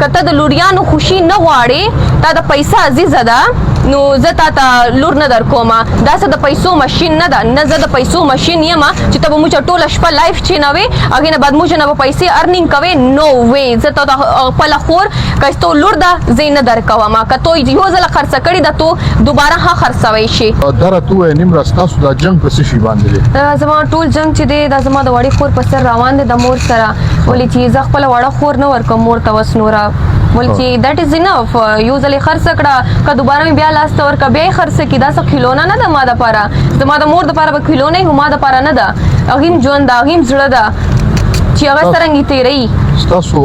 کته د لوریانو خوشي نه غواړي تا د پیسې عزیزه ده نو زه تا ته لور نه در کومه دا څه د پیسو ماشین نه ده نه زه د پیسو ماشین یم چې ته به موږ ټوله شپه لایف چینوي هغې نه بعد موږ نه به پیسې ارنینګ کوې نو وی زه ته خپله خور که تو لور ده زه یې نه در کوم که تو یو ځله خرڅه کړې ده تو دوباره ها خرڅوی شي دره تو نیمره ستاسو دا جنګ په څه شي باندې دی زما ټول جنګ چې دی دا زما د وړې خور په سر روان دی د مور سره ولې چې زه خپله وړه خور نه ورکوم مور ته وس نوره ولې چې دیټ از انف یو ځل یې خرڅه کړه که دوباره مې بیا لاس ته ورکړه بیا یې خرڅه کړي دا څه کھلونه نه ده ما دپاره زما د مور دپاره به کھلونه وي خو ما دپاره نه ده هغې م ژوند ده هغې م زړه ده چې هغه څرنګه تیروي ستاسو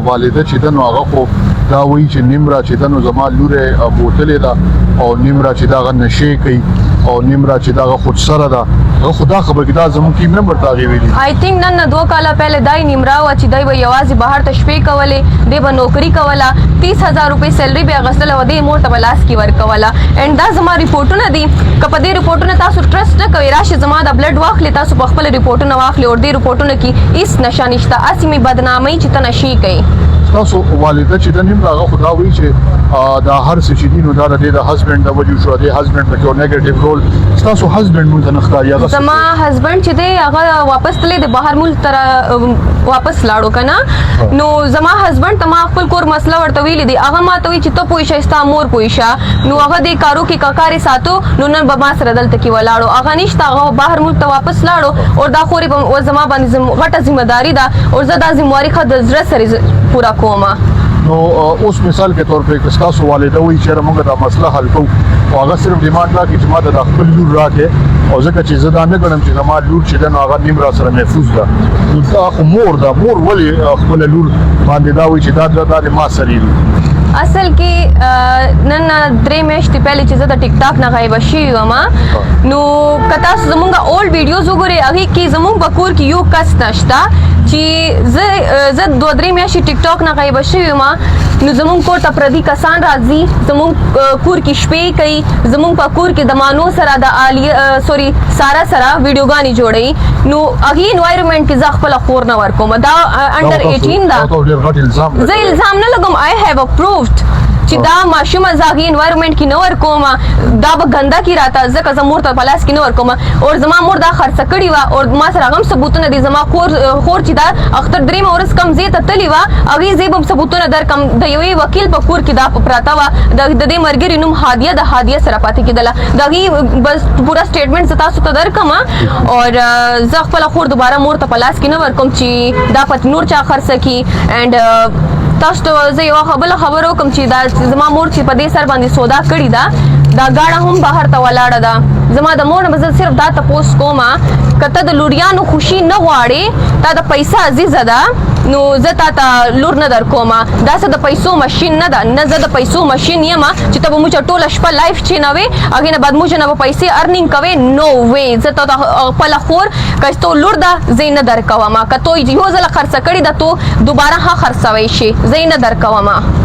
والده چې ده نو هغه خو دا وایي چې نیمره چې ده نو زما لوره بوتلې ده او نیمره چې دا هغه نشې کوي او نیمره چې دا هغه خودسره ده هغه خو دا خبره کې دا زموږ ټیم نه ورته هغې ویلي آی تھنک نن نه 2 کاله پهله دا یې نیمره وه چې دی به یوازې بهر ته شپې کولې دی به نوکري کوله 30,000 روپۍ سیلري به یې اخیستله وه دی مور ته به لاس کې ورکوله اینډ دا زما ریپورټونه دي که په دې ریپورټونه تاسو ټرسټ نه کوئ راشئ زما د بلډ واخلئ تاسو په خپل ریپورټونه واخلئ او دې ریپورټونه کې هېڅ نشه نشته هسې مې بدنامۍ چې ته نشې کوي تاسو والده چې د نیمره هغه خو دا وایي چې دا هر څه چې دي نو دا د دې د هسبنډ د وجې شو د هسبنډ پکې یو نیګیټیو رول ستاسو هسبنډ مونږ ته نه ښکاري هغه زما هسبنډ چې دی هغه واپس تللی د بهر ملک ته واپس لاړو که نه نو زما هسبنډ ته ما خپل کور مسله ورته ویلې دي هغه ما ته وایي چې ته پوه شه ستا مور پوه شه نو هغه دې کارو کې ککار یې ساتو نو نن به ما سره دلته کې ولاړو هغه نشته هغه بهر ملک ته واپس لاړو او دا خورې به زما باندې غټه ذمهداري ده او زه دا ذمهواري ښه د زړه سره پوره کوم نو اوس مثال کے طور په ستاسو والده وایي چې موږ دا مسله حل کوو او هغه صرف ډیمانډ راکړي چې ما د خپل لور راکړې او ځکه چې زه دا نه ګڼم چې زما لور چې ده نو هغه نیمره سره محفوظ ده نو دا خو مور ده مور ولې خپله لور باندې دا وایي چې دا د ما سره اصل کې نن 3 میاشتې پهلې چې زه د ټیک ټاک نه غایبه شوې وم نو که تاسو زمونږ اولډ ویډیوز وګورئ هغې کې زمونږ په کور کې یو کس نشته چې زه 2-3 میاشتې ټیک ټاک نه غایبه شوې وم نو زمونږ کور ته پردي کسان راځي زمونږ کور کې شپې کوي زمونږ په کور کې د مانو سره د سارا سره ویډیوګانې جوړوي نو هغې انوایرمنټ کې زه خپله خور نه ورکوم دا انډر 18 ده زه الزام نه لګوم آی هیو ا پروف چې دا ماشومه زه هغې انوایرمنټ کې نه ورکوم دا به ګنده کې راته ځکه زه مور ته په لاس کې نه ورکوم او زما مور دا خرڅه کړې وه او ما سره هغه هم ثبوتونه دي زما خور چې دا اختر 3 ورځ کم ځای ته تللې وه هغې ځای به هم ثبوتونه درکړم د یوې وکیل په کور کې دا پراته وه د دې ملګري نوم هادیه د هادیه سره پاتې کېدله د هغې بس پوره سټیټمنټ زه تاسو ته درکړم او زه خپله خور دوباره مور ته په لاس کې نه ورکوم چې دا پت نور چا خرڅه کړي اینډ تاسو ته زه یوه بله خبره وکړم چې دا زما مور چې په دې سر باندې سودا کړې ده دا ګاډه هم بهر ته ولاړه ده زما د مور نه به زه صرف دا تپوس کوم که ته د لوریانو خوشي نه غواړې تا د پیسې عزیزه ده نو زه تا ته لور نه در کوم دا څه د پیسو ماشین نه ده نه زه د پیسو ماشین یم چې ته به موږ ټوله شپه لایف چینوې هغې نه بعد موږ نه به پیسې ارنینګ کوې نو وی زه تا ته خپله خور که تو لور ده زه یې نه در کوم که تو یو ځله خرڅه کړې ده تو دوباره ها خرڅوی شي زه یې نه در کوم